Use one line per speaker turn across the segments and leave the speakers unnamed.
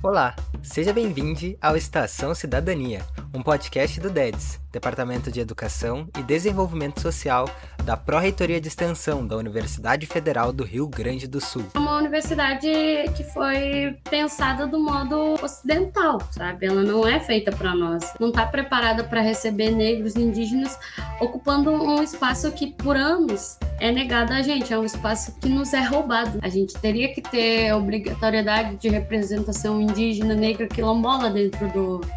Olá, seja bem-vindo ao Estação Cidadania, um podcast do DEDS, Departamento de Educação e Desenvolvimento Social da Pró-Reitoria de Extensão da Universidade Federal do Rio Grande do Sul.
É uma universidade que foi pensada do modo ocidental, sabe? Ela não é feita para nós, não está preparada para receber negros e indígenas ocupando um espaço que por anos é negado a gente, é um espaço que nos é roubado. A gente teria que ter obrigatoriedade de representação indígena, negra, quilombola dentro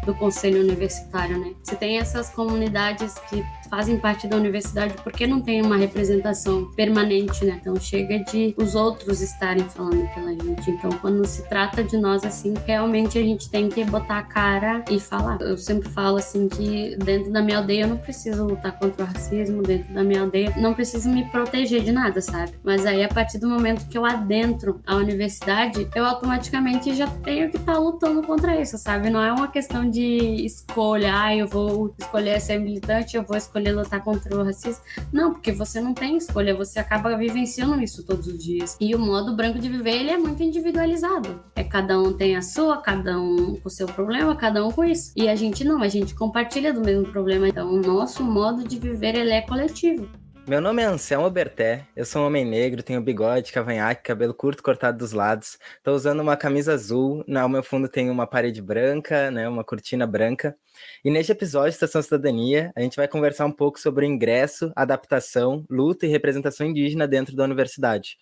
do conselho universitário, né? Se tem essas comunidades que fazem parte da universidade, por que não tem uma representação permanente, né? Então chega de os outros estarem falando pela gente. Então quando se trata de nós assim, realmente a gente tem que botar a cara e falar. Eu sempre falo assim que dentro da minha aldeia eu não preciso lutar contra o racismo, dentro da minha aldeia não preciso me proteger de nada, sabe? Mas aí a partir do momento que eu adentro a universidade, eu automaticamente já tenho que estar lutando contra isso, sabe? Não é uma questão de escolha, eu vou escolher ser militante, eu vou escolher lutar contra o racismo. Não, porque você não tem escolha, você acaba vivenciando isso todos os dias. E o modo branco de viver, ele é muito individualizado. Cada um tem a sua, cada um com o seu problema, cada um com isso. E a gente não, a gente compartilha do mesmo problema. Então, o nosso modo de viver, ele é coletivo.
Meu nome é Anselmo Berté, eu sou um homem negro, tenho bigode, cavanhaque, cabelo curto cortado dos lados. Estou usando uma camisa azul, ao meu fundo tem uma parede branca, né, uma cortina branca. E neste episódio de Estação Cidadania, a gente vai conversar um pouco sobre o ingresso, adaptação, luta e representação indígena dentro da universidade.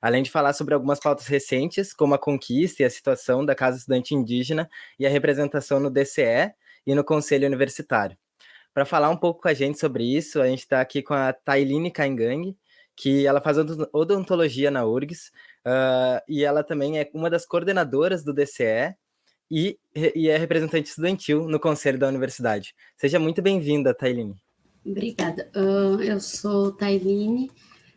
Além de falar sobre algumas pautas recentes, como a conquista e a situação da Casa Estudante Indígena e a representação no DCE e no Conselho Universitário. Para falar um pouco com a gente sobre isso, a gente está aqui com a Tailine Caingangue, que ela faz odontologia na URGS, e ela também é uma das coordenadoras do DCE e é representante estudantil no Conselho da Universidade. Seja muito bem-vinda, Tailine.
Obrigada. Eu sou Tailine,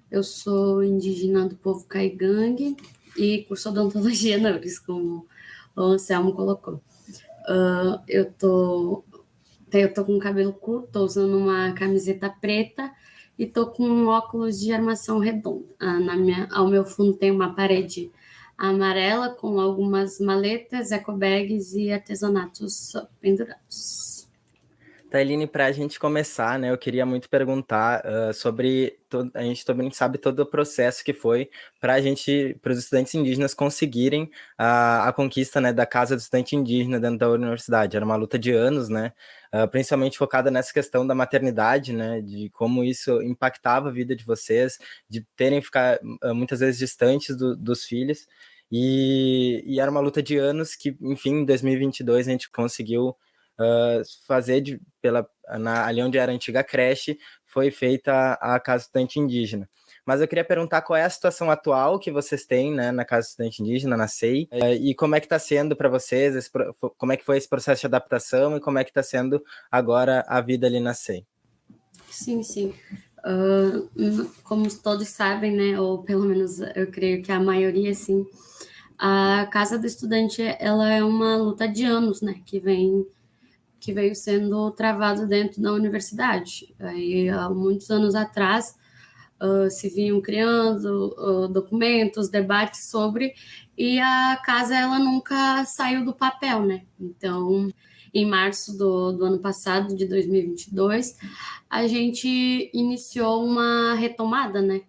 eu sou indígena do povo Caingangue e curso odontologia na URGS, como o Anselmo colocou. Eu tô com o cabelo curto, tô usando uma camiseta preta e tô com um óculos de armação redonda. Ao meu fundo tem uma parede amarela com algumas maletas, ecobags e artesanatos pendurados.
Tailine, para a gente começar, né, eu queria muito perguntar sobre a gente também sabe todo o processo que foi para os estudantes indígenas conseguirem a conquista, né, da Casa do Estudante Indígena dentro da universidade. Era uma luta de anos, né, principalmente focada nessa questão da maternidade, né, de como isso impactava a vida de vocês, de terem que ficar muitas vezes distantes dos filhos. E era uma luta de anos que, enfim, em 2022 a gente conseguiu fazer ali onde era a antiga creche, foi feita a Casa Estudante Indígena. Mas eu queria perguntar qual é a situação atual que vocês têm, né, na Casa Estudante Indígena, na SEI, e como é que está sendo para vocês, como é que foi esse processo de adaptação e como é que está sendo agora a vida ali na SEI.
Sim. Como todos sabem, né, ou pelo menos eu creio que a maioria, sim, a Casa do Estudante, ela é uma luta de anos, né, que veio sendo travado dentro da universidade. Aí, há muitos anos atrás, se vinham criando documentos, debates sobre, e a casa ela nunca saiu do papel, né? Então, em março do ano passado, de 2022, a gente iniciou uma retomada, né,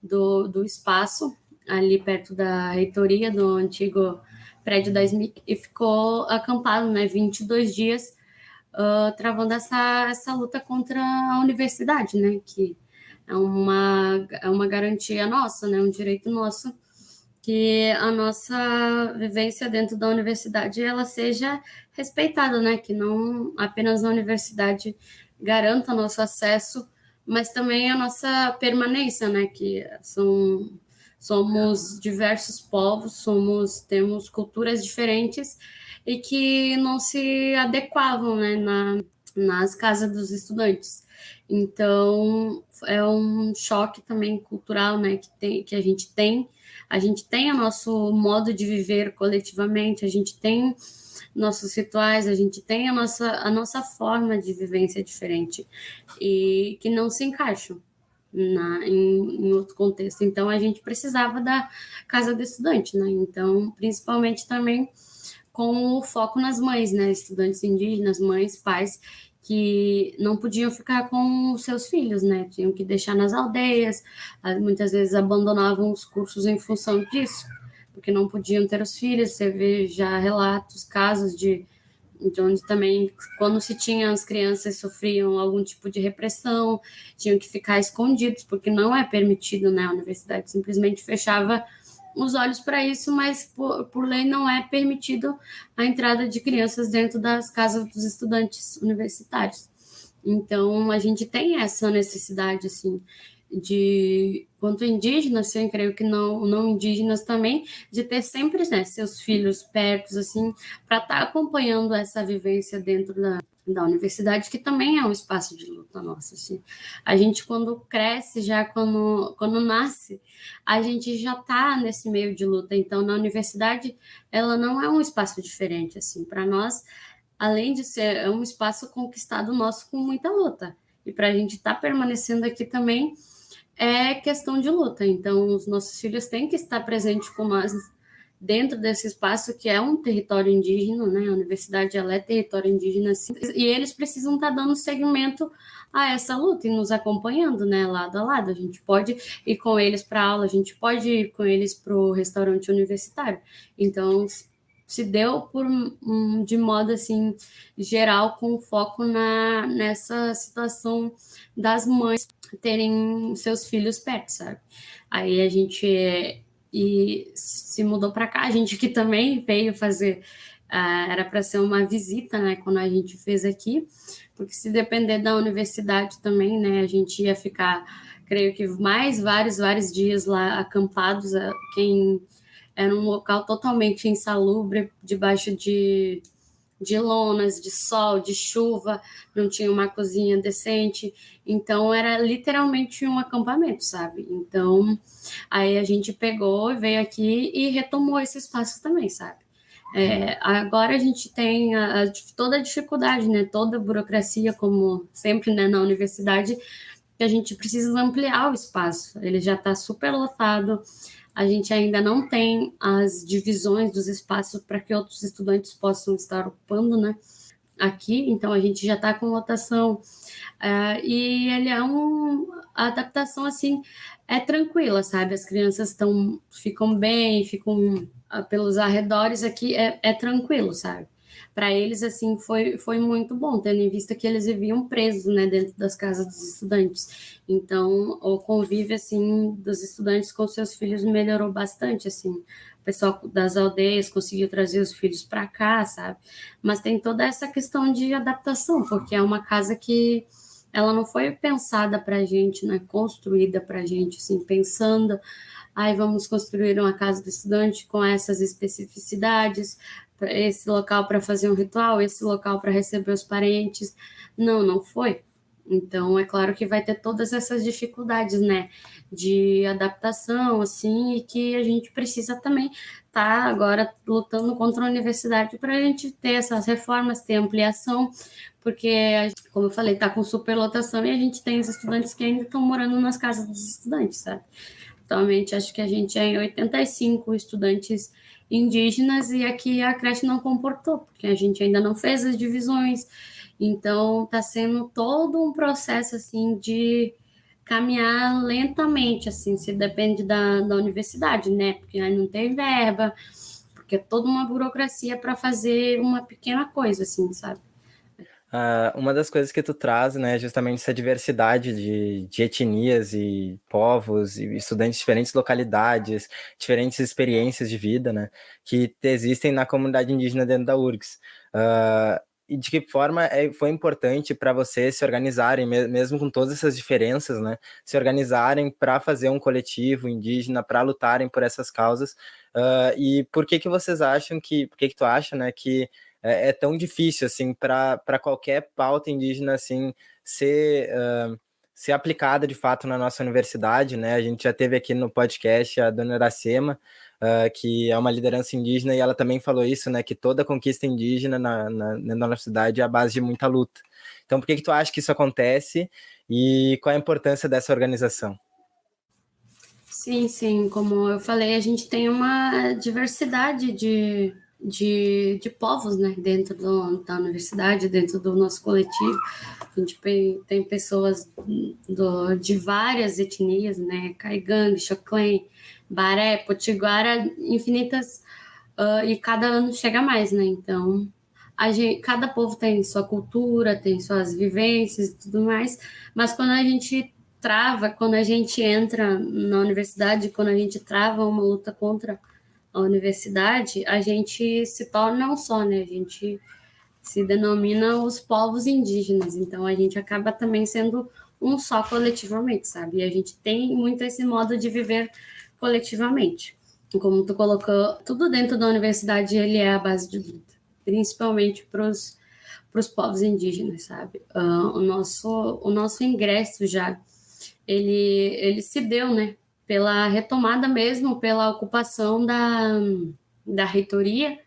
do espaço ali perto da reitoria do antigo prédio da SMIC e ficou acampado, né, 22 dias, travando essa luta contra a universidade, né, que é uma garantia nossa, né, um direito nosso, que a nossa vivência dentro da universidade ela seja respeitada, né, que não apenas a universidade garanta nosso acesso, mas também a nossa permanência, né, que somos diversos povos, temos culturas diferentes e que não se adequavam, né, nas casas dos estudantes. Então, é um choque também cultural, né, que a gente tem. A gente tem o nosso modo de viver coletivamente, a gente tem nossos rituais, a gente tem a nossa forma de vivência diferente e que não se encaixam em outro contexto. Então, a gente precisava da casa do estudante, né? Então, principalmente também com o foco nas mães, né? Estudantes indígenas, mães, pais, que não podiam ficar com os seus filhos, né? Tinham que deixar nas aldeias, muitas vezes abandonavam os cursos em função disso, porque não podiam ter os filhos. Você vê já relatos, casos de onde também, quando se tinha, as crianças sofriam algum tipo de repressão, tinham que ficar escondidos, porque não é permitido, né? A universidade simplesmente fechava os olhos para isso, mas por lei não é permitido a entrada de crianças dentro das casas dos estudantes universitários. Então, a gente tem essa necessidade, assim, de, quanto indígenas, eu creio que não indígenas também, de ter sempre, né, seus filhos perto, assim, para estar acompanhando essa vivência dentro da universidade, que também é um espaço de luta nossa, assim. A gente, quando cresce, já quando nasce, a gente já está nesse meio de luta. Então, na universidade, ela não é um espaço diferente, assim, para nós, além de ser um espaço conquistado nosso com muita luta. E para a gente estar permanecendo aqui também é questão de luta. Então, os nossos filhos têm que estar presentes com nós dentro desse espaço que é um território indígena, né? A universidade ela é território indígena, sim, e eles precisam estar dando seguimento a essa luta e nos acompanhando, né? Lado a lado. A gente pode ir com eles para aula, a gente pode ir com eles para o restaurante universitário. Então, se deu de modo assim geral, com foco nessa situação das mães terem seus filhos perto, sabe? Aí a gente e se mudou para cá, a gente que também veio fazer, era para ser uma visita, né, quando a gente fez aqui, porque se depender da universidade também, né, a gente ia ficar, creio que mais vários dias lá acampados, quem era um local totalmente insalubre, debaixo de lonas, de sol, de chuva, não tinha uma cozinha decente, então era literalmente um acampamento, sabe? Então, aí a gente pegou, veio aqui e retomou esse espaço também, sabe? Agora a gente tem toda a dificuldade, né? Toda a burocracia, como sempre, né, na universidade, que a gente precisa ampliar o espaço. Ele já está super lotado, a gente ainda não tem as divisões dos espaços para que outros estudantes possam estar ocupando, né? Aqui, então a gente já está com lotação, e ele a adaptação assim é tranquila, sabe? As crianças ficam bem, ficam pelos arredores aqui, é tranquilo, sabe? Para eles, assim, foi muito bom, tendo em vista que eles viviam presos, né, dentro das casas dos estudantes. Então, o convívio, assim, dos estudantes com seus filhos melhorou bastante, assim. O pessoal das aldeias conseguiu trazer os filhos para cá, sabe? Mas tem toda essa questão de adaptação, porque é uma casa que ela não foi pensada para a gente, né, construída para a gente, assim, pensando, vamos construir uma casa do estudante com essas especificidades, esse local para fazer um ritual, esse local para receber os parentes. Não foi. Então, é claro que vai ter todas essas dificuldades, né, de adaptação, assim, e que a gente precisa também estar agora lutando contra a universidade para a gente ter essas reformas, ter ampliação, porque, como eu falei, está com superlotação e a gente tem os estudantes que ainda estão morando nas casas dos estudantes, sabe? Atualmente, acho que a gente é em 85 estudantes indígenas e aqui a creche não comportou, porque a gente ainda não fez as divisões. Então, está sendo todo um processo, assim, de caminhar lentamente, assim, se depende da universidade, né? Porque aí não tem verba, porque é toda uma burocracia para fazer uma pequena coisa, assim, sabe?
Uma das coisas que tu traz, né, é justamente essa diversidade de etnias e povos e estudantes de diferentes localidades, diferentes experiências de vida, né, que existem na comunidade indígena dentro da URGS. E de que forma foi importante para vocês se organizarem, mesmo com todas essas diferenças, né, se organizarem para fazer um coletivo indígena, para lutarem por essas causas, e por que vocês acham por que tu acha, né, que é tão difícil assim para qualquer pauta indígena assim ser aplicada de fato na nossa universidade, né? A gente já teve aqui no podcast a dona Iracema, que é uma liderança indígena, e ela também falou isso, né? Que toda conquista indígena na nossa cidade é a base de muita luta. Então, por que tu acha que isso acontece e qual a importância dessa organização?
Sim, como eu falei, a gente tem uma diversidade de povos, né, dentro da universidade, dentro do nosso coletivo. A gente tem pessoas de várias etnias, né, Caigangue, Xoclen, Baré, Potiguara, infinitas, e cada ano chega mais, né, então cada povo tem sua cultura, tem suas vivências e tudo mais, mas quando a gente quando a gente entra na universidade, quando a gente trava uma luta contra a universidade, a gente se torna um só, né? A gente se denomina os povos indígenas, então a gente acaba também sendo um só coletivamente, sabe? E a gente tem muito esse modo de viver coletivamente. Como tu colocou, tudo dentro da universidade ele é a base de luta, principalmente para os povos indígenas, sabe? O nosso ingresso já, ele se deu, né? Pela retomada mesmo, pela ocupação da reitoria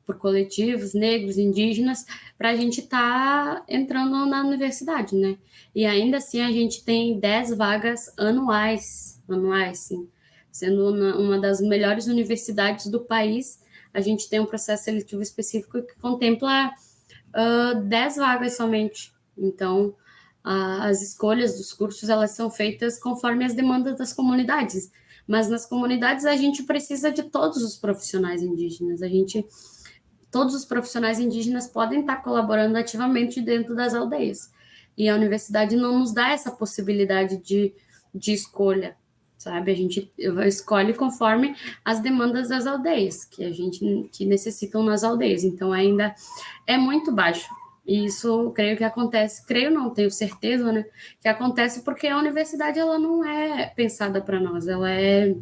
por coletivos negros, indígenas, para a gente estar entrando na universidade, né? E ainda assim a gente tem 10 vagas anuais, sim. Sendo uma das melhores universidades do país, a gente tem um processo seletivo específico que contempla 10 vagas somente. Então, as escolhas dos cursos, elas são feitas conforme as demandas das comunidades. Mas nas comunidades a gente precisa de todos os profissionais indígenas. Todos os profissionais indígenas podem estar colaborando ativamente dentro das aldeias. E a universidade não nos dá essa possibilidade de escolha, sabe? A gente escolhe conforme as demandas das aldeias, que necessitam nas aldeias. Então, ainda é muito baixo. E isso, creio que acontece, creio não, tenho certeza, né? Que acontece porque a universidade, ela não é pensada para nós, ela é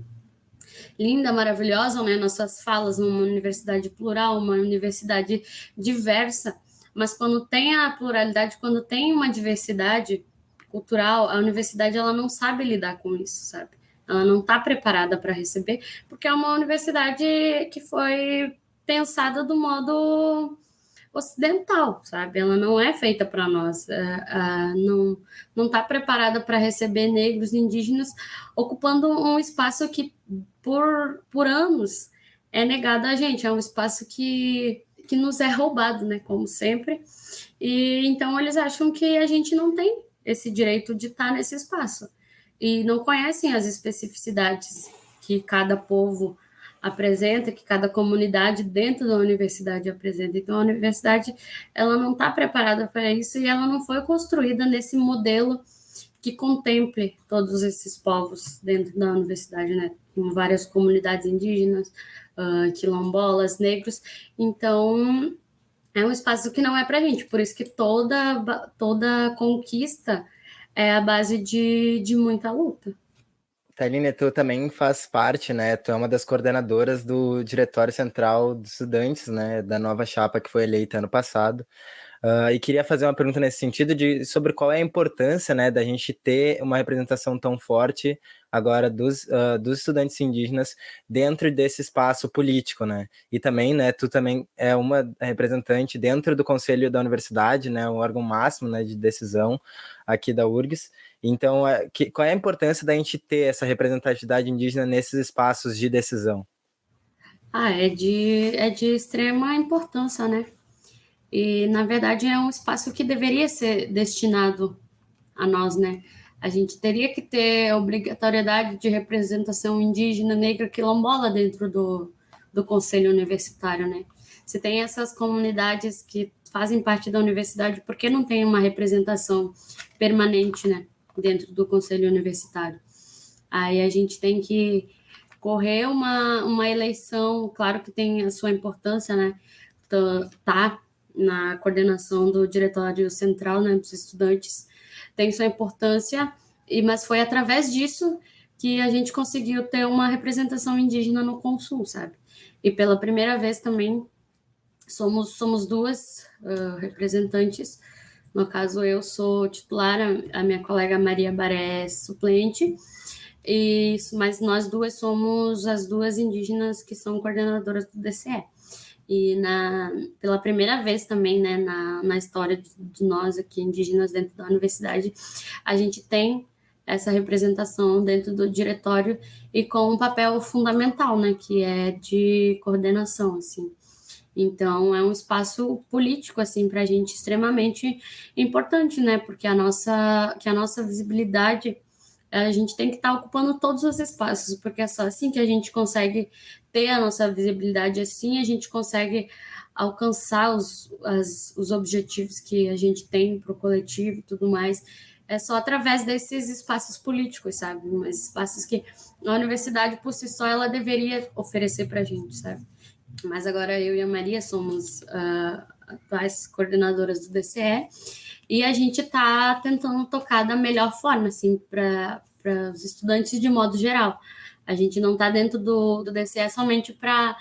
linda, maravilhosa, né? Nossas falas, uma universidade plural, uma universidade diversa, mas quando tem a pluralidade, quando tem uma diversidade cultural, a universidade ela não sabe lidar com isso, sabe? Ela não está preparada para receber, porque é uma universidade que foi pensada do modo ocidental, sabe? Ela não é feita para nós, não está preparada para receber negros e indígenas ocupando um espaço que por anos é negado a gente, é um espaço que nos é roubado, né? Como sempre. E então eles acham que a gente não tem esse direito de estar nesse espaço e não conhecem as especificidades que cada povo apresenta, que cada comunidade dentro da universidade apresenta. Então, a universidade ela não está preparada para isso e ela não foi construída nesse modelo que contemple todos esses povos dentro da universidade, né? Com várias comunidades indígenas, quilombolas, negros. Então, é um espaço que não é para a gente. Por isso que toda conquista é a base de muita luta.
Thaline, tu também faz parte, né? Tu é uma das coordenadoras do Diretório Central dos Estudantes, né? Da nova chapa que foi eleita ano passado. E queria fazer uma pergunta nesse sentido sobre qual é a importância, né, da gente ter uma representação tão forte agora dos estudantes indígenas dentro desse espaço político, né? E também, né, tu também é uma representante dentro do Conselho da Universidade, né, um órgão máximo, né, de decisão aqui da URGS. Então, qual é a importância da gente ter essa representatividade indígena nesses espaços de decisão?
É de extrema importância, né? E, na verdade, é um espaço que deveria ser destinado a nós, né? A gente teria que ter a obrigatoriedade de representação indígena, negra, quilombola dentro do conselho universitário, né? Se tem essas comunidades que fazem parte da universidade, por que não tem uma representação permanente, né, dentro do conselho universitário? Aí a gente tem que correr uma eleição, claro que tem a sua importância, né? Tá na coordenação do Diretório Central, né, dos estudantes, tem sua importância, mas foi através disso que a gente conseguiu ter uma representação indígena no Consul, sabe? E pela primeira vez também somos duas representantes. No caso, eu sou titular, a minha colega Maria Baré é suplente, mas nós duas somos as duas indígenas que são coordenadoras do DCE. E pela primeira vez também, né, na história de nós aqui, indígenas, dentro da universidade, a gente tem essa representação dentro do diretório e com um papel fundamental, né, que é de coordenação, assim. Então, é um espaço político, assim, para a gente extremamente importante, né? Porque que a nossa visibilidade, a gente tem que estar ocupando todos os espaços, porque é só assim que a gente consegue ter a nossa visibilidade, assim a gente consegue alcançar os objetivos que a gente tem para o coletivo e tudo mais. É só através desses espaços políticos, sabe? Mas espaços que a universidade, por si só, ela deveria oferecer para a gente, sabe? Mas agora eu e a Maria somos atuais coordenadoras do DCE e a gente está tentando tocar da melhor forma, assim, para os estudantes de modo geral. A gente não está dentro do DCE somente para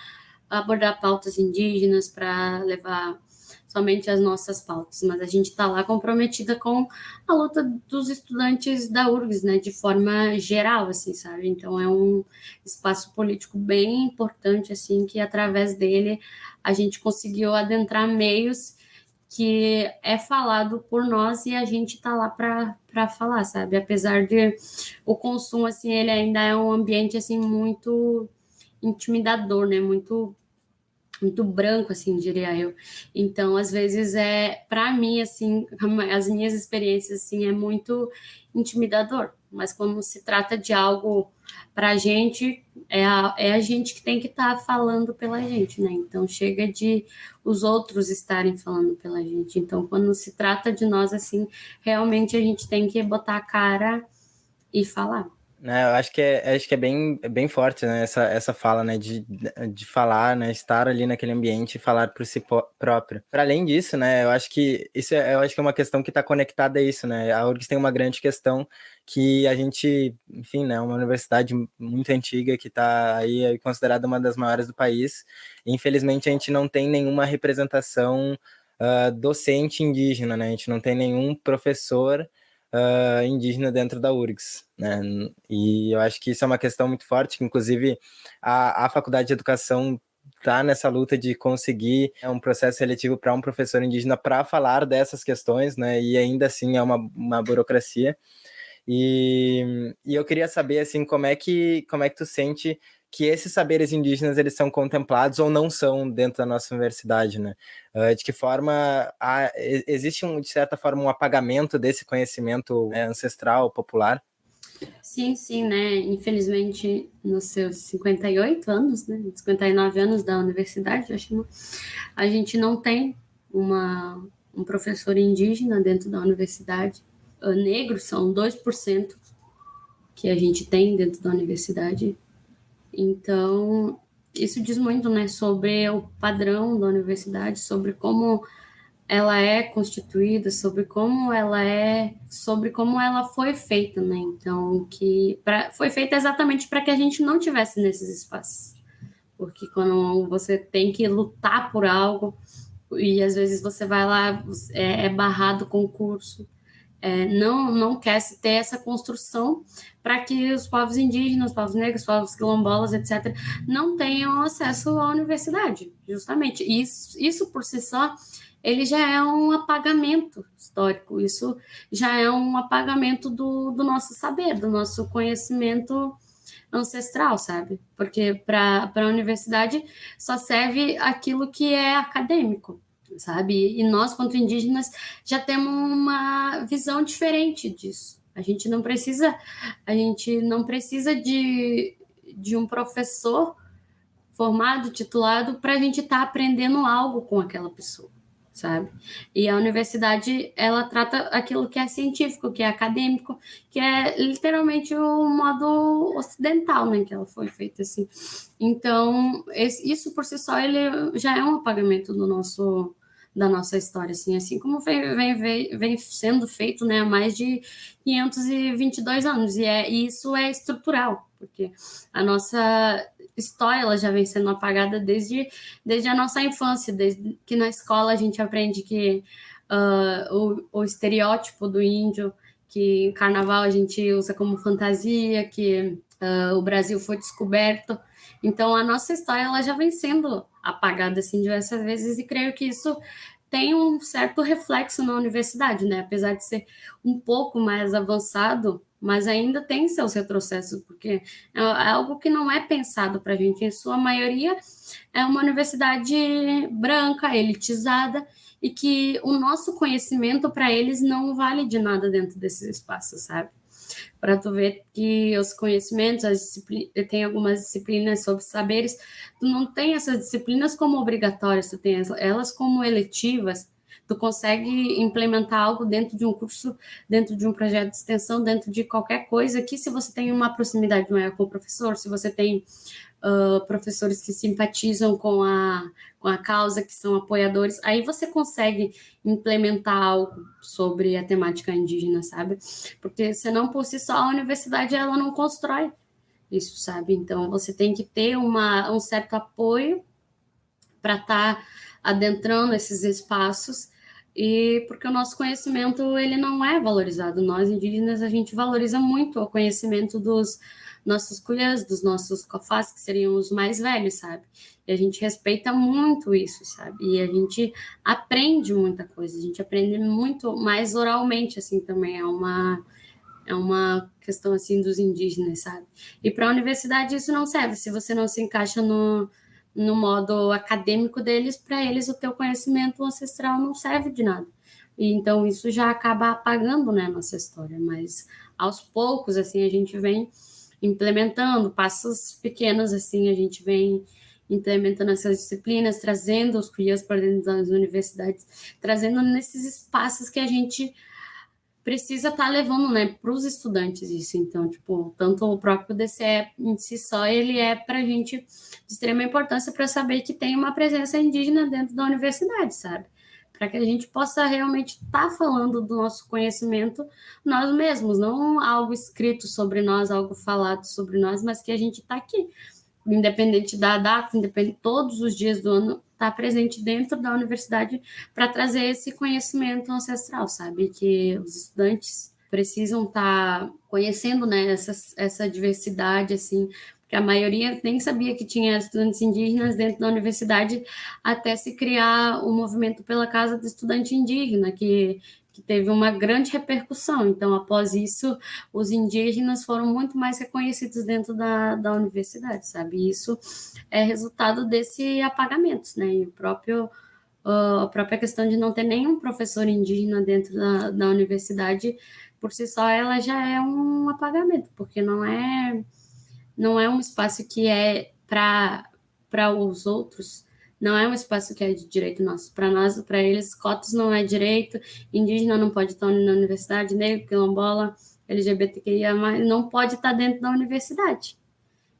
abordar pautas indígenas, para levar somente as nossas pautas, mas a gente está lá comprometida com a luta dos estudantes da URGS, né, de forma geral, assim, sabe? Então é um espaço político bem importante, assim, que através dele a gente conseguiu adentrar meios que é falado por nós e a gente está lá para falar, sabe? Apesar de o consumo, assim, ele ainda é um ambiente, assim, muito intimidador, né? Muito branco, assim, diria eu. Então, às vezes, para mim, assim, as minhas experiências, assim, é muito intimidador. Mas quando se trata de algo para a gente, é a gente que tem que estar falando pela gente, né? Então, chega de os outros estarem falando pela gente. Então, quando se trata de nós, assim, realmente a gente tem que botar a cara e falar.
Né, eu acho que é bem forte, né, essa fala, né, de falar, né, estar ali naquele ambiente e falar por si próprio. Para além disso, né, eu acho que é uma questão que está conectada a isso, né, a URGS tem uma grande questão que a gente, enfim, né, uma universidade muito antiga que está aí considerada uma das maiores do país, e infelizmente a gente não tem nenhuma representação docente indígena, né, a gente não tem nenhum professor indígena dentro da URGS, né? E eu acho que isso é uma questão muito forte, que inclusive a Faculdade de Educação está nessa luta de conseguir um processo seletivo para um professor indígena para falar dessas questões, né? E ainda assim é uma burocracia. E eu queria saber assim como é que tu sente que esses saberes indígenas eles são contemplados ou não são dentro da nossa universidade, né? De que forma existe de certa forma um apagamento desse conhecimento ancestral popular?
Sim, sim, né? Infelizmente, nos seus 58 anos, né? 59 anos da universidade, acho, a gente não tem um professor indígena dentro da universidade. Negros são 2% que a gente tem dentro da universidade. Então, isso diz muito, né, sobre o padrão da universidade, sobre como ela é constituída, sobre como ela foi feita, né? Então, foi feita exatamente para que a gente não tivesse nesses espaços. Porque quando você tem que lutar por algo, e às vezes você vai lá, é barrado concurso, não quer se ter essa construção para que os povos indígenas, os povos negros, os povos quilombolas, etc., não tenham acesso à universidade, justamente. Isso por si só, ele já é um apagamento histórico, isso já é um apagamento do nosso saber, do nosso conhecimento ancestral, sabe? Porque para a universidade só serve aquilo que é acadêmico, sabe? E nós, quanto indígenas, já temos uma visão diferente disso. A gente não precisa de um professor formado, titulado, para a gente estar aprendendo algo com aquela pessoa, sabe? E a universidade, ela trata aquilo que é científico, que é acadêmico, que é literalmente o modo ocidental, né, que ela foi feita assim. Então, isso por si só, ele já é um apagamento da nossa história, assim como vem sendo feito, né, há mais de 522 anos, e isso é estrutural, porque a nossa história ela já vem sendo apagada desde a nossa infância, desde que na escola a gente aprende que o estereótipo do índio, que carnaval a gente usa como fantasia, que o Brasil foi descoberto. Então a nossa história ela já vem sendo apagada assim diversas vezes e creio que isso tem um certo reflexo na universidade, né? Apesar de ser um pouco mais avançado mas ainda tem seus retrocessos, porque é algo que não é pensado para a gente. Em sua maioria, é uma universidade branca, elitizada, e que o nosso conhecimento para eles não vale de nada dentro desses espaços, sabe? Para tu ver que os conhecimentos, tem algumas disciplinas sobre saberes, tu não tem essas disciplinas como obrigatórias, tu tem elas como eletivas, tu consegue implementar algo dentro de um curso, dentro de um projeto de extensão, dentro de qualquer coisa, que se você tem uma proximidade maior com o professor, se você tem professores que simpatizam com a causa, que são apoiadores, aí você consegue implementar algo sobre a temática indígena, sabe? Porque senão, por si só, a universidade ela não constrói isso, sabe? Então, você tem que ter um certo apoio para estar adentrando esses espaços, e porque o nosso conhecimento ele não é valorizado. Nós indígenas a gente valoriza muito o conhecimento dos nossos cunhãs, dos nossos cofás, que seriam os mais velhos, sabe? E a gente respeita muito isso, sabe? E a gente aprende muita coisa, a gente aprende muito mais oralmente, assim, também é uma questão assim dos indígenas, sabe? E para a universidade isso não serve. Se você não se encaixa no modo acadêmico deles, para eles o teu conhecimento ancestral não serve de nada. E então isso já acaba apagando, né, a nossa história. Mas aos poucos, assim, a gente vem implementando passos pequenos, assim, a gente vem implementando essas disciplinas, trazendo os crias para dentro das universidades, trazendo nesses espaços que a gente precisa estar levando, né, para os estudantes isso. Então, tipo, tanto o próprio DCE em si só, ele é para a gente de extrema importância para saber que tem uma presença indígena dentro da universidade, sabe? Para que a gente possa realmente estar falando do nosso conhecimento nós mesmos, não algo escrito sobre nós, algo falado sobre nós, mas que a gente está aqui, independente da data, independente todos os dias do ano, estar presente dentro da universidade para trazer esse conhecimento ancestral, sabe? Que os estudantes precisam estar conhecendo, né, essa diversidade, assim, porque a maioria nem sabia que tinha estudantes indígenas dentro da universidade, até se criar o movimento pela Casa do Estudante Indígena, que teve uma grande repercussão. Então, após isso, os indígenas foram muito mais reconhecidos dentro da universidade, sabe? E isso é resultado desse apagamento, né? E a própria questão de não ter nenhum professor indígena dentro da universidade, por si só, ela já é um apagamento, porque não é um espaço que é para os outros, não é um espaço que é de direito nosso. Para nós, para eles, cotas não é direito, indígena não pode estar na universidade, negro, quilombola, LGBTQIA+, não pode estar dentro da universidade.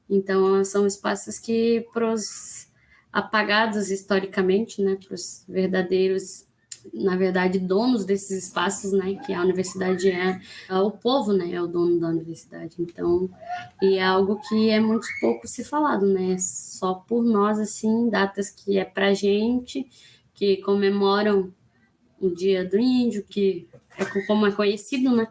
Então, são espaços que, para os apagados historicamente, né, para os verdadeiros, na verdade, donos desses espaços, né, que a universidade é o povo, né, é o dono da universidade. Então, e é algo que é muito pouco se falado, né, só por nós, assim, datas que é pra gente, que comemoram o Dia do Índio, que é como é conhecido, né,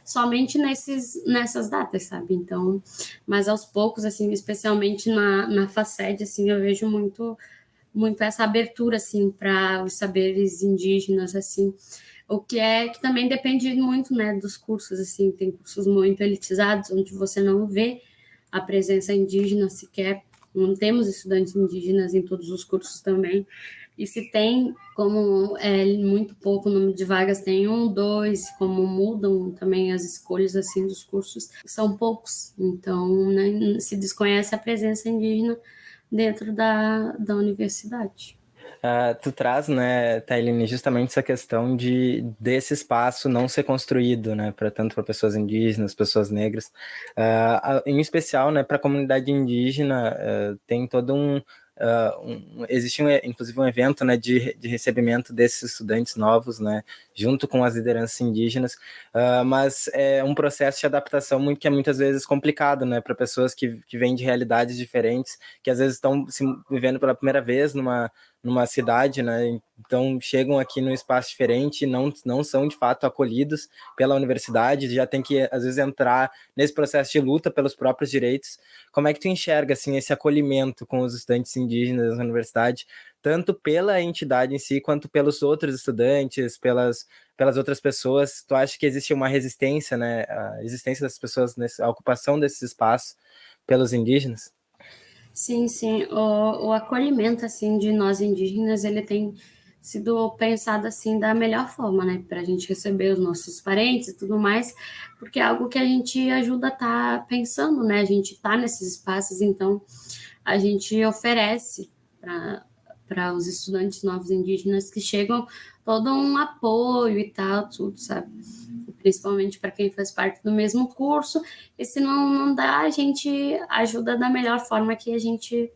somente nessas datas, sabe? Então, mas aos poucos, assim, especialmente na FACED, assim, eu vejo muito essa abertura, assim, para os saberes indígenas, assim, o que é que também depende muito, né, dos cursos, assim, tem cursos muito elitizados, onde você não vê a presença indígena sequer, não temos estudantes indígenas em todos os cursos também, e se tem, como é muito pouco o número de vagas, tem um, dois, como mudam também as escolhas, assim, dos cursos, são poucos, então, né, se desconhece a presença indígena dentro da universidade.
Tu traz, né, Tailine, justamente essa questão desse espaço não ser construído, né, para tanto para pessoas indígenas, pessoas negras, em especial, né, para a comunidade indígena, tem todo existe inclusive um evento, né, de recebimento desses estudantes novos, né, junto com as lideranças indígenas, mas é um processo de adaptação que é muitas vezes complicado, né, para pessoas que vêm de realidades diferentes, que às vezes estão se vivendo pela primeira vez numa cidade, né? Então chegam aqui num espaço diferente, não são de fato acolhidos pela universidade, já tem que às vezes entrar nesse processo de luta pelos próprios direitos. Como é que tu enxerga assim esse acolhimento com os estudantes indígenas na universidade, tanto pela entidade em si, quanto pelos outros estudantes, pelas outras pessoas? Tu acha que existe uma resistência, né, a existência das pessoas, a ocupação desses espaços pelos indígenas?
Sim, sim. O acolhimento, assim, de nós indígenas, ele tem sido pensado, assim, da melhor forma, né? Para a gente receber os nossos parentes e tudo mais, porque é algo que a gente ajuda a estar pensando, né? A gente está nesses espaços, então a gente oferece para os estudantes novos indígenas que chegam todo um apoio e tal, tudo, sabe? Principalmente para quem faz parte do mesmo curso, e se não dá, a gente ajuda da melhor forma que a gente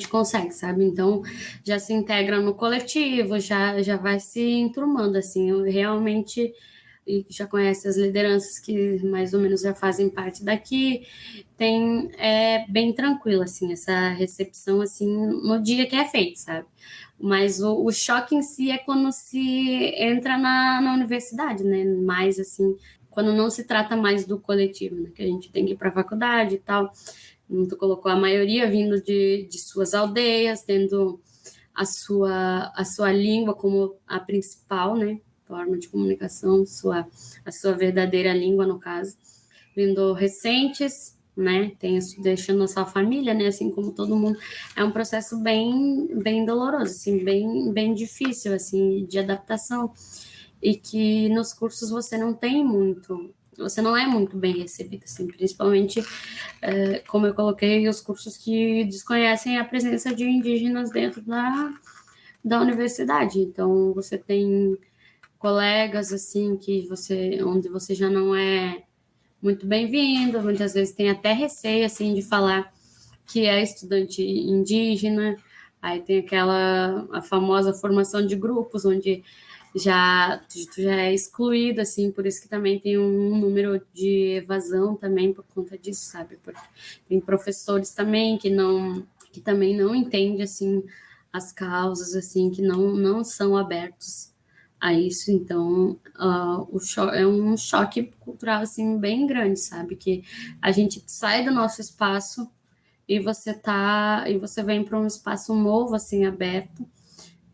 consegue, sabe? Então, já se integra no coletivo, já vai se enturmando, assim, eu realmente e já conhece as lideranças que mais ou menos já fazem parte daqui, é bem tranquilo, assim, essa recepção, assim, no dia que é feito, sabe? Mas o choque em si é quando se entra na universidade, né? Mais, assim, quando não se trata mais do coletivo, né? Que a gente tem que ir para a faculdade e tal. Tu colocou a maioria vindo de suas aldeias, tendo a sua língua como a principal, né? Forma de comunicação, a sua verdadeira língua, no caso. Vindo recentes, né? Deixando a sua família, né? Assim como todo mundo. É um processo bem doloroso, assim, bem difícil, assim, de adaptação. E que nos cursos você não tem muito, você não é muito bem recebido, assim, principalmente, como eu coloquei, os cursos que desconhecem a presença de indígenas dentro da universidade. Então, você tem colegas, assim, onde você já não é muito bem-vindo, muitas vezes tem até receio, assim, de falar que é estudante indígena, aí tem a famosa formação de grupos, onde tu já é excluído, assim, por isso que também tem um número de evasão também por conta disso, sabe? Porque tem professores também que também não entendem, assim, as causas, assim, que não são abertos a isso, então é um choque cultural, assim, bem grande, sabe? Que a gente sai do nosso espaço e você vem para um espaço novo, assim, aberto,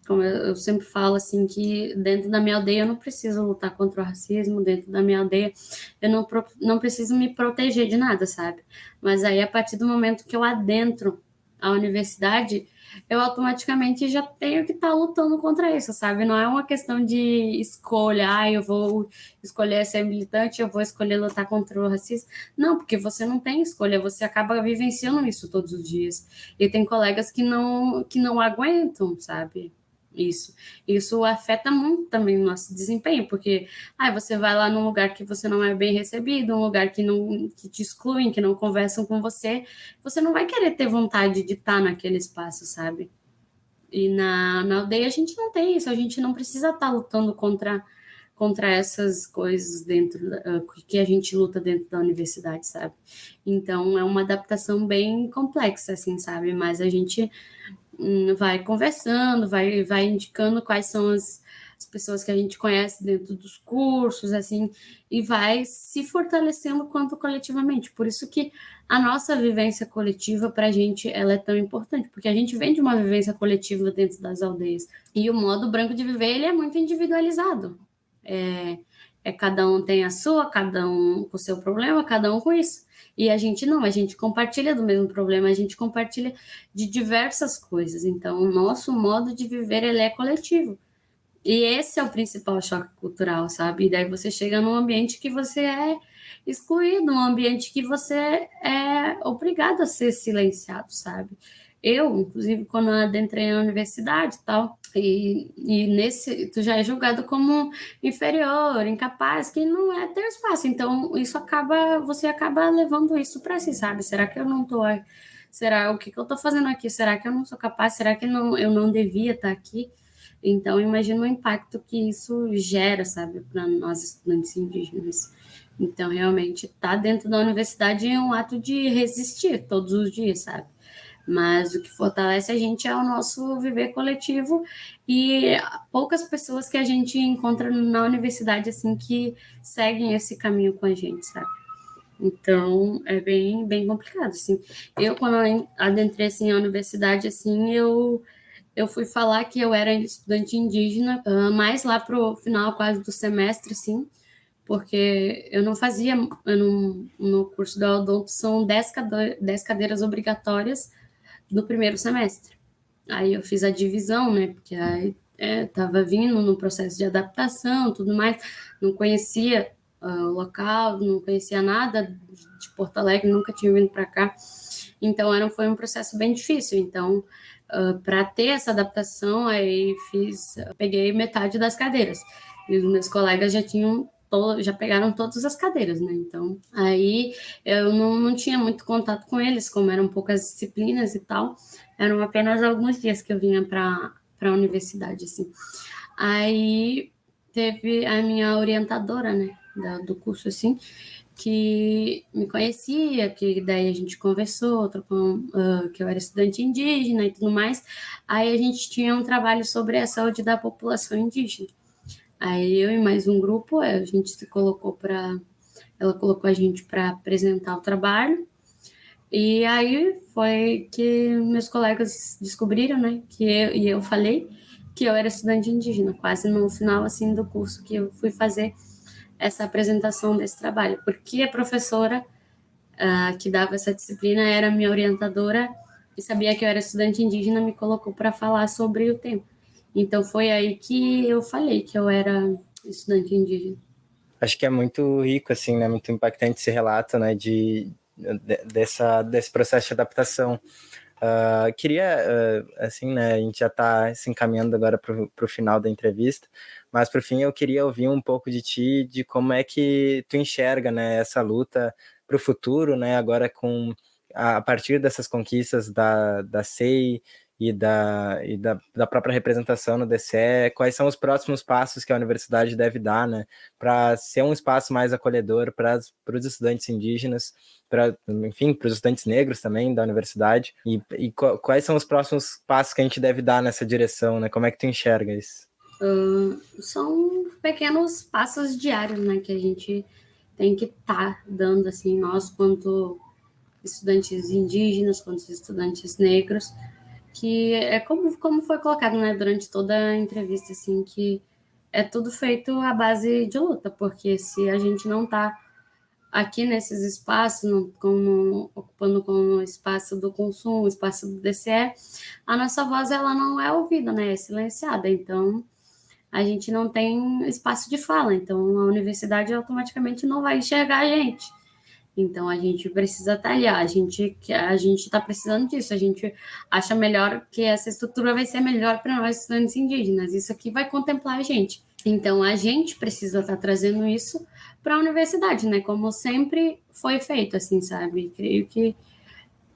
como eu sempre falo, assim, que dentro da minha aldeia eu não preciso lutar contra o racismo, dentro da minha aldeia eu não preciso me proteger de nada, sabe? Mas aí, a partir do momento que eu adentro a universidade, eu automaticamente já tenho que estar lutando contra isso, sabe? Não é uma questão de escolha, eu vou escolher ser militante, eu vou escolher lutar contra o racismo. Não, porque você não tem escolha, você acaba vivenciando isso todos os dias. E tem colegas que não aguentam, sabe? Isso afeta muito também o nosso desempenho, porque você vai lá num lugar que você não é bem recebido, um lugar que te excluem, que não conversam com você não vai querer ter vontade de estar naquele espaço, sabe? E na aldeia a gente não tem isso, a gente não precisa estar lutando contra essas coisas que a gente luta dentro da universidade, sabe? Então é uma adaptação bem complexa, assim, sabe? Mas a gente vai conversando, vai indicando quais são as pessoas que a gente conhece dentro dos cursos, assim, e vai se fortalecendo quanto coletivamente. Por isso que a nossa vivência coletiva, para a gente, ela é tão importante, porque a gente vem de uma vivência coletiva dentro das aldeias. E o modo branco de viver, ele é muito individualizado. Cada um tem a sua, cada um com o seu problema, cada um com isso. E a gente não, a gente compartilha do mesmo problema, a gente compartilha de diversas coisas. Então, o nosso modo de viver, ele é coletivo. E esse é o principal choque cultural, sabe? E daí você chega num ambiente que você é excluído, um ambiente que você é obrigado a ser silenciado, sabe? Eu, inclusive, quando eu adentrei na universidade e tal, tu já é julgado como inferior, incapaz, que não é teu espaço. Então, você acaba levando isso para si, sabe? Será que eu não tô, será o que que eu tô fazendo aqui? Será que eu não sou capaz? Será que eu não devia estar aqui? Então, imagina o impacto que isso gera, sabe, para nós estudantes indígenas. Então, realmente, estar dentro da universidade é um ato de resistir todos os dias, sabe? Mas o que fortalece a gente é o nosso viver coletivo e poucas pessoas que a gente encontra na universidade, assim, que seguem esse caminho com a gente, sabe? Então, é bem complicado, assim. Eu, quando eu adentrei, assim, a universidade, assim, eu fui falar que eu era estudante indígena, mais lá pro final quase do semestre, assim, porque eu não fazia, no curso da odonto são 10 cadeiras obrigatórias no primeiro semestre. Aí eu fiz a divisão, né, porque aí estava vindo no processo de adaptação, tudo mais, não conhecia o local, não conhecia nada de Porto Alegre, nunca tinha vindo para cá, então foi um processo bem difícil. Então, para ter essa adaptação, aí peguei metade das cadeiras, e os meus colegas já pegaram todas as cadeiras, né? Então, aí eu não tinha muito contato com eles, como eram poucas disciplinas e tal, eram apenas alguns dias que eu vinha para a universidade, assim. Aí teve a minha orientadora, né, do curso, assim, que me conhecia, que daí a gente conversou, que eu era estudante indígena e tudo mais. Aí a gente tinha um trabalho sobre a saúde da população indígena. Aí eu e mais um grupo, a gente se colocou ela colocou a gente para apresentar o trabalho. E aí foi que meus colegas descobriram, né, e eu falei que eu era estudante indígena, quase no final assim do curso que eu fui fazer essa apresentação desse trabalho, porque a professora que dava essa disciplina era minha orientadora e sabia que eu era estudante indígena, me colocou para falar sobre o tema. Então foi aí que eu falei que eu era estudante indígena.
Acho que é muito rico, assim, né? Muito impactante esse relato, né? Desse processo de adaptação. Queria, assim, né? A gente já está se encaminhando agora para o final da entrevista, mas para o fim eu queria ouvir um pouco de ti, de como é que tu enxerga, né? Essa luta para o futuro, né? Agora a partir dessas conquistas da SEI da própria representação no DCE, quais são os próximos passos que a universidade deve dar, né, para ser um espaço mais acolhedor para os estudantes indígenas, enfim, para os estudantes negros também da universidade, quais são os próximos passos que a gente deve dar nessa direção, né? Como é que tu enxerga isso?
São pequenos passos diários, né, que a gente tem que estar dando, assim, nós quanto estudantes indígenas, quanto estudantes negros, que é como foi colocado, né, durante toda a entrevista, assim, que é tudo feito à base de luta, porque se a gente não está aqui nesses espaços, ocupando como espaço do consumo, espaço do DCE, a nossa voz ela não é ouvida, né, é silenciada. Então, a gente não tem espaço de fala. Então, a universidade automaticamente não vai enxergar a gente. Então, a gente precisa estar ali. A gente está precisando disso. A gente acha melhor que essa estrutura vai ser melhor para nós, estudantes indígenas. Isso aqui vai contemplar a gente. Então, a gente precisa estar trazendo isso para a universidade, né? Como sempre foi feito, assim, sabe? Creio que,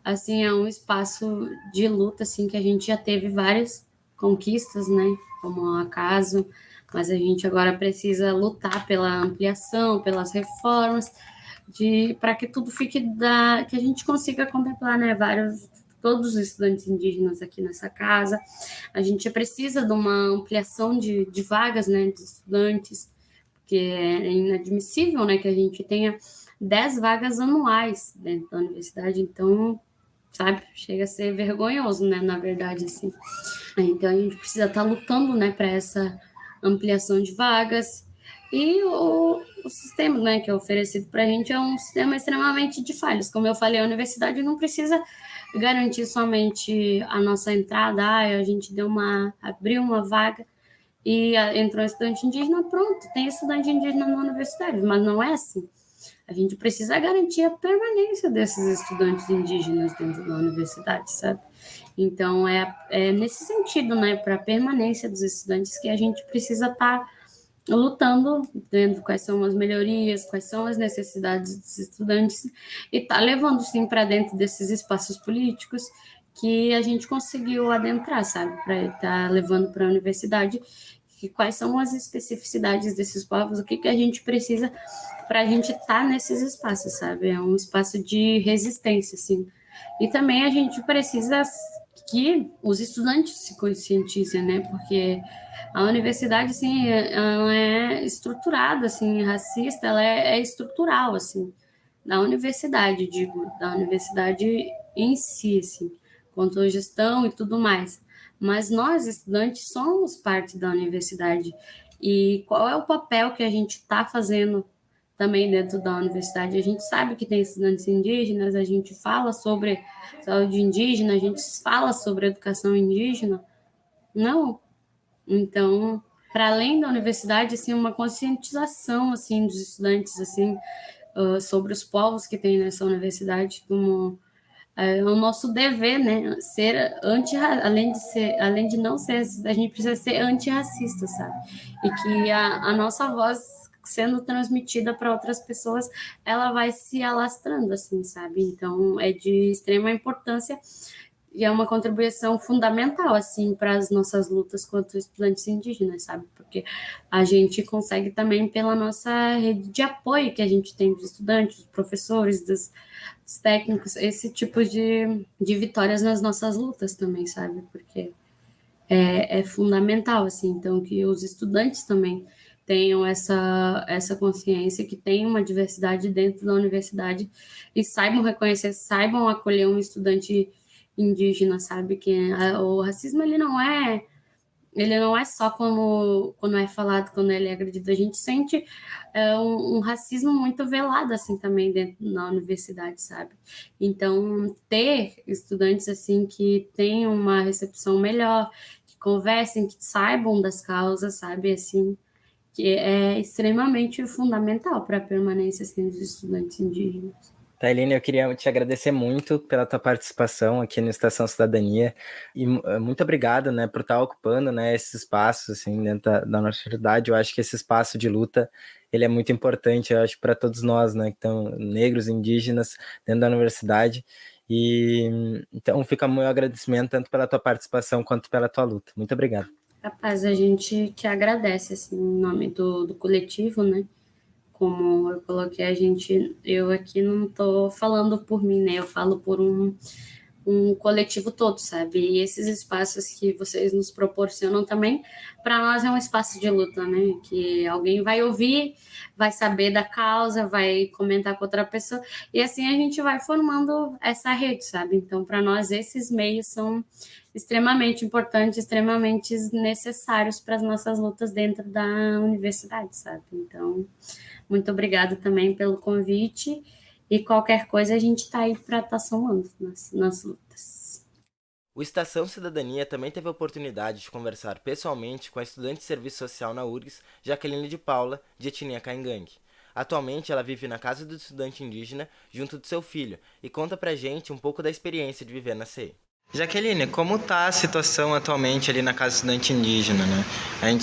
assim, é um espaço de luta, assim, que a gente já teve várias conquistas, né? Como o acaso, mas a gente agora precisa lutar pela ampliação, pelas reformas, para que tudo fique que a gente consiga contemplar, né, todos os estudantes indígenas aqui nessa casa. A gente precisa de uma ampliação de vagas, né, de estudantes, porque é inadmissível, né, que a gente tenha 10 vagas anuais dentro da universidade. Então, sabe, chega a ser vergonhoso, né, na verdade, assim. Então, a gente precisa estar lutando, né, para essa ampliação de vagas. E o sistema, né, que é oferecido para a gente é um sistema extremamente de falhas. Como eu falei, a universidade não precisa garantir somente a nossa entrada, a gente abriu uma vaga e entrou estudante indígena, pronto, tem estudante indígena na universidade, mas não é assim. A gente precisa garantir a permanência desses estudantes indígenas dentro da universidade, sabe? Então, é nesse sentido, né, para a permanência dos estudantes que a gente precisa estar lutando, vendo quais são as melhorias, quais são as necessidades dos estudantes e tá levando, sim, para dentro desses espaços políticos que a gente conseguiu adentrar, sabe? Para estar levando para a universidade quais são as especificidades desses povos, o que a gente precisa para a gente estar nesses espaços, sabe? É um espaço de resistência, assim. E também a gente precisa que os estudantes se conscientizem, né? Porque a universidade, assim, ela é estruturada, assim, racista, ela é estrutural, assim, da universidade, digo, da universidade em si, assim, quanto à gestão e tudo mais. Mas nós, estudantes, somos parte da universidade. E qual é o papel que a gente está fazendo também dentro da universidade? A gente sabe que tem estudantes indígenas, a gente fala sobre saúde indígena, a gente fala sobre educação indígena. Não. Então, para além da universidade, assim, uma conscientização assim dos estudantes assim sobre os povos que tem nessa universidade, como é o nosso dever, né? Ser além de não ser, a gente precisa ser antirracista, sabe? E que a nossa voz sendo transmitida para outras pessoas, ela vai se alastrando, assim, sabe? Então, é de extrema importância e é uma contribuição fundamental, assim, para as nossas lutas contra os estudantes indígenas, sabe? Porque a gente consegue também pela nossa rede de apoio que a gente tem dos estudantes, dos professores, dos técnicos, esse tipo de vitórias nas nossas lutas também, sabe? Porque é fundamental, assim, então, que os estudantes também tenham essa consciência, que tem uma diversidade dentro da universidade e saibam reconhecer, saibam acolher um estudante indígena, sabe? Que o racismo, ele não é só quando é falado, quando ele é agredido. A gente sente um racismo muito velado, assim, também dentro da universidade, sabe? Então, ter estudantes, assim, que tenham uma recepção melhor, que conversem, que saibam das causas, sabe? Assim, que é extremamente fundamental para a permanência, assim, dos estudantes indígenas.
Tailine, eu queria te agradecer muito pela tua participação aqui no Estação Cidadania e muito obrigado, né, por estar ocupando, né, esses espaços assim dentro da nossa sociedade. Eu acho que esse espaço de luta ele é muito importante, eu acho, para todos nós, né, que estão negros, indígenas dentro da universidade. E então fica o meu agradecimento tanto pela tua participação quanto pela tua luta. Muito obrigado.
Rapaz, a gente que agradece, assim, em nome do coletivo, né? Como eu coloquei, eu aqui não estou falando por mim, né? Eu falo por um coletivo todo, sabe? E esses espaços que vocês nos proporcionam também, para nós é um espaço de luta, né? Que alguém vai ouvir, vai saber da causa, vai comentar com outra pessoa, e assim a gente vai formando essa rede, sabe? Então, para nós, esses meios são extremamente importantes, extremamente necessários para as nossas lutas dentro da universidade, sabe? Então, muito obrigada também pelo convite e qualquer coisa a gente está aí para estar somando nas lutas.
O Estação Cidadania também teve a oportunidade de conversar pessoalmente com a estudante de serviço social na URGS, Jaqueline de Paula, de etnia Caingangue. Atualmente ela vive na casa do estudante indígena junto do seu filho e conta pra gente um pouco da experiência de viver na CEI. Jaqueline, como tá a situação atualmente ali na Casa Estudante Indígena, né?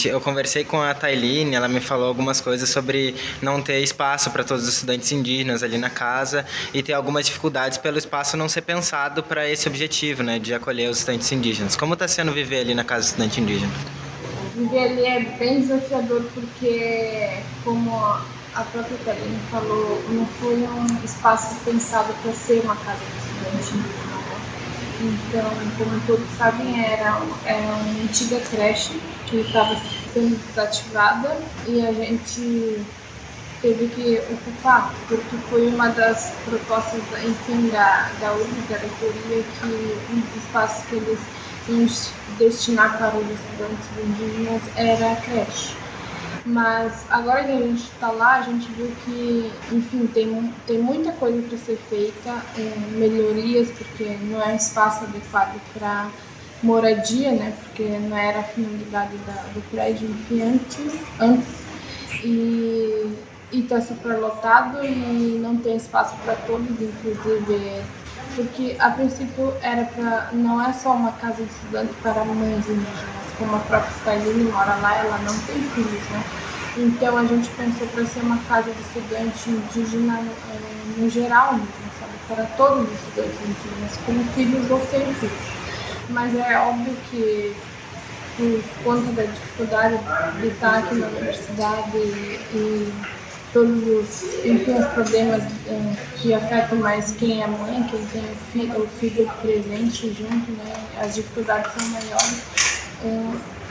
Eu conversei com a Tailine, ela me falou algumas coisas sobre não ter espaço para todos os estudantes indígenas ali na casa e ter algumas dificuldades pelo espaço não ser pensado para esse objetivo, né, de acolher os estudantes indígenas. Como está sendo viver ali na Casa Estudante Indígena?
Viver ali é bem desafiador porque, como a própria Tailine falou, não foi um espaço pensado para ser uma casa de estudante indígena. Então, como todos sabem, era uma antiga creche que estava sendo desativada e a gente teve que ocupar, porque foi uma das propostas, enfim, da URGS, da reitoria, que um dos espaços que eles iam destinar para os estudantes indígenas era a creche. Mas agora que a gente está lá, a gente viu que, enfim, tem muita coisa para ser feita, melhorias, porque não é um espaço adequado para moradia, né? Porque não era a finalidade do prédio, enfim, antes. E está super lotado e não tem espaço para todos, inclusive, porque a princípio não é só uma casa de estudante para mães indígenas, como a própria Tailine mora lá, ela não tem filhos, né? Então a gente pensou para ser uma casa de estudante indígena no geral mesmo, sabe? Para todos os estudantes indígenas, com filhos ou sem filhos. Mas é óbvio que, por conta da dificuldade de estar aqui na universidade e todos os problemas que afetam mais quem é mãe, quem tem o filho presente junto, né? As dificuldades são maiores.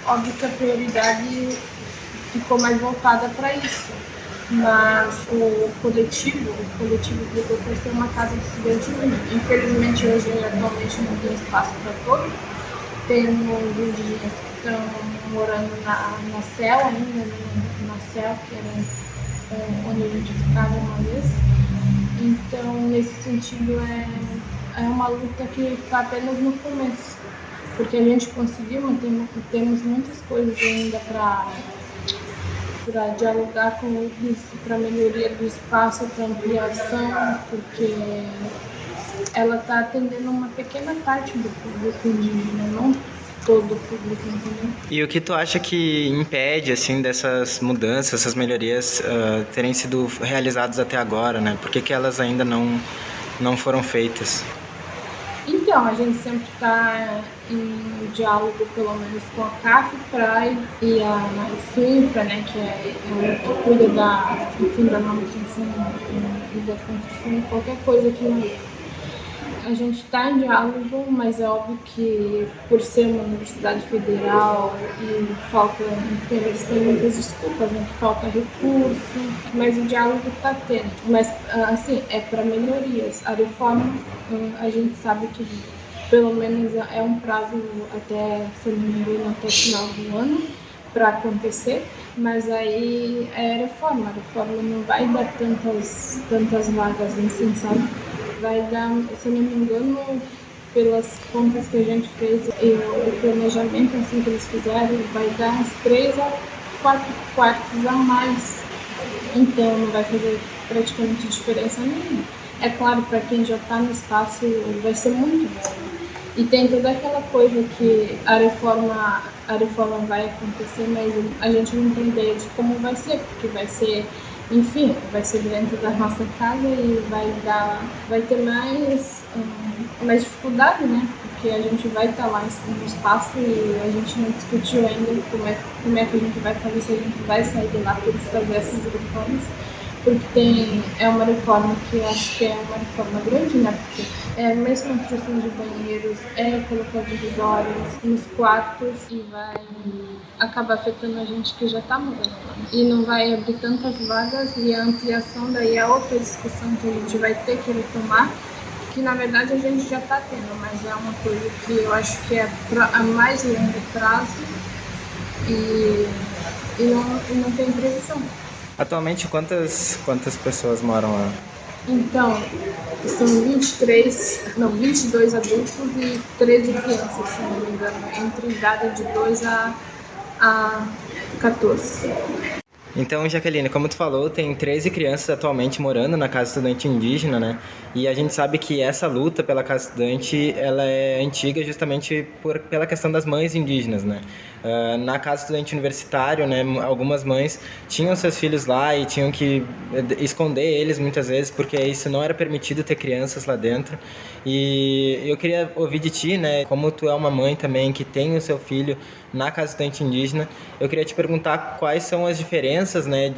Óbvio que a prioridade ficou mais voltada para isso. mas o coletivo brigou por ser uma casa de estudante única. Infelizmente, hoje, atualmente, não tem espaço para todos. Temos indígenas que estão morando na CEL ainda, na CEL, que era onde a gente ficava uma vez. Então, nesse sentido, é uma luta que está apenas no começo, porque a gente conseguiu, mas temos muitas coisas ainda para dialogar com eles, para melhoria do espaço, para ampliação, porque ela está atendendo uma pequena parte do público indígena, não todo o público, entendeu?
E o que tu acha que impede, assim, dessas mudanças, essas melhorias terem sido realizadas até agora, né? Por que elas ainda não foram feitas?
Então, a gente sempre está em diálogo, pelo menos, com a CAF-PRAE e a FINFRA, né, que cuida da manutenção e da construção, qualquer coisa que a gente está em diálogo, mas é óbvio que, por ser uma universidade federal e falta, enfim, eles têm muitas desculpas, né, que falta recurso, mas o diálogo está tendo. Mas, assim, é para melhorias. A reforma, a gente sabe que pelo menos é um prazo até, se não me engano, até o final do ano para acontecer, mas aí é a reforma não vai dar tantas vagas assim, sabe? Vai dar, se não me engano, pelas contas que a gente fez e o planejamento assim que eles fizeram, vai dar uns 3 a 4 quartos a mais. Então não vai fazer praticamente diferença nenhuma. É claro, para quem já está no espaço vai ser muito bom. E tem toda aquela coisa que a reforma vai acontecer, mas a gente não tem ideia de como vai ser, porque vai ser, enfim, vai ser dentro da nossa casa e vai ter mais dificuldade, né? Porque a gente vai estar lá no espaço e a gente não discutiu ainda como é que a gente vai fazer, se a gente vai sair de lá para fazer essas reformas. Porque é uma reforma que eu acho que é uma reforma grande, né? Porque é mais construção de banheiros, colocar divisórias nos quartos e vai acabar afetando a gente que já está morando lá. E não vai abrir tantas vagas e a ampliação daí é outra discussão que a gente vai ter que retomar, que na verdade a gente já está tendo, mas é uma coisa que eu acho que é a mais longo prazo e não tem previsão.
Atualmente, quantas pessoas moram lá?
Então, são 22 adultos e 13 crianças, se não me engano, entre idade de 2 a 14.
Então, Jaqueline, como tu falou, tem 13 crianças atualmente morando na Casa Estudante Indígena, né? E a gente sabe que essa luta pela Casa Estudante, ela é antiga justamente pela questão das mães indígenas, né? Na Casa Estudante Universitário, né, algumas mães tinham seus filhos lá e tinham que esconder eles muitas vezes, porque isso não era permitido ter crianças lá dentro. E eu queria ouvir de ti, né, como tu é uma mãe também que tem o seu filho na Casa Estudante Indígena, eu queria te perguntar quais são as diferenças, né,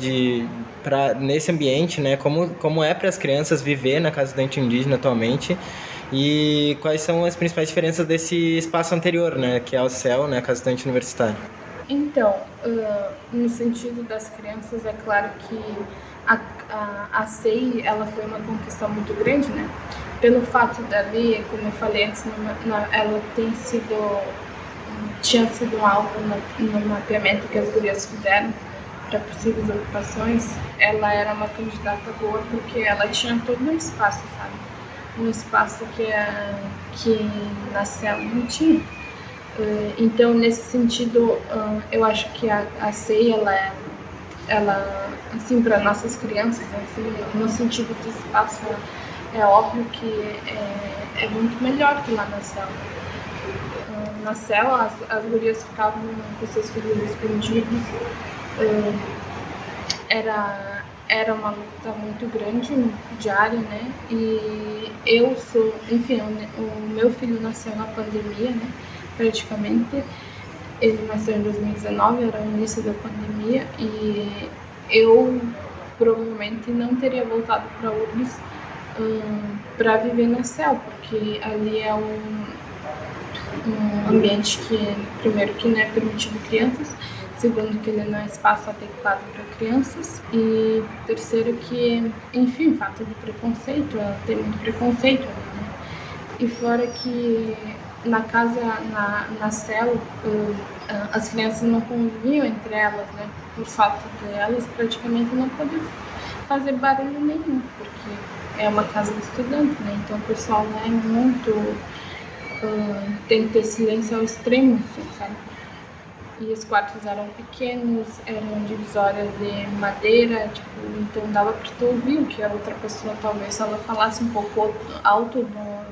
nesse ambiente, né, como é para as crianças viver na Casa Estudante Indígena atualmente e quais são as principais diferenças desse espaço anterior, né, que é o CEL, né, a Casa Estudante Universitária.
Então, no sentido das crianças, é claro que a CEI, ela foi uma conquista muito grande, né, pelo fato dali, como eu falei antes, ela tinha sido um alvo no mapeamento que as gurias fizeram para possíveis ocupações. Ela era uma candidata boa porque ela tinha todo um espaço, sabe? Um espaço que na CEL não tinha. Então, nesse sentido, eu acho que a CEI, ela assim, para nossas crianças, assim, no sentido de espaço, é óbvio que é muito melhor que lá na CEL. Na CEL, as gurias ficavam com seus filhos escondidos. Era uma luta muito grande, diária, né? E o meu filho nasceu na pandemia, né? Praticamente. Ele nasceu em 2019, era o início da pandemia, e eu provavelmente não teria voltado para URGS para viver na CEL, porque ali é um ambiente que, primeiro, que não é permitido crianças, segundo, que ele não é espaço adequado para crianças, e terceiro, que, enfim, falta de preconceito, tem muito preconceito ali, né? E fora que na casa, na cela, as crianças não conviviam entre elas, né? Por fato de elas praticamente não poder fazer barulho nenhum, porque é uma casa de estudante, né? Então o pessoal lá é muito... tem que ter silêncio ao extremo, assim, sabe? E os quartos eram pequenos, eram divisórias de madeira, tipo, então dava para tu ouvir o que a outra pessoa, talvez, se ela falasse um pouco alto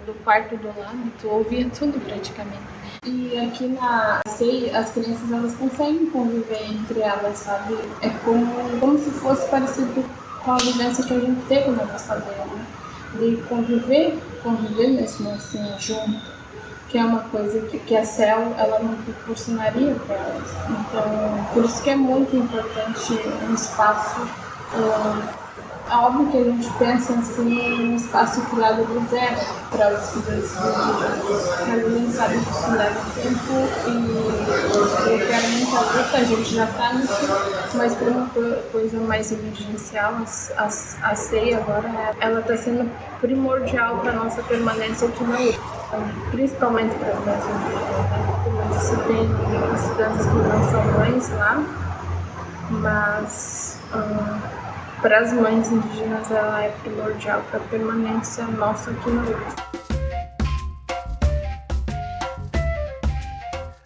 do quarto do lado, tu ouvia tudo praticamente. E aqui na CEI, as crianças, elas conseguem conviver entre elas, sabe? É como se fosse parecido com a vivência que a gente teve na nossa vida, né? De conviver mesmo assim, junto. Que é uma coisa que a CEL ela não proporcionaria para elas. Então, por isso que é muito importante um espaço. É óbvio que a gente pensa assim, em um espaço criado do zero para os estudantes indígenas. Mas a gente sabe que isso leva tempo e eu quero muita luta, a gente já está nisso, mas por uma coisa mais emergencial, a CEI agora ela está sendo primordial para a nossa permanência aqui na UF. Principalmente para as mães indígenas, né? Como eu disse, tem estudantes que não são mães lá, mas para as mães indígenas ela é primordial para a permanência nossa aqui na UF.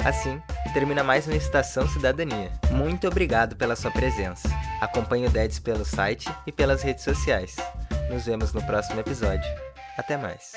Assim, termina mais uma Estação Cidadania. Muito obrigado pela sua presença. Acompanhe o DEDS pelo site e pelas redes sociais. Nos vemos no próximo episódio. Até mais.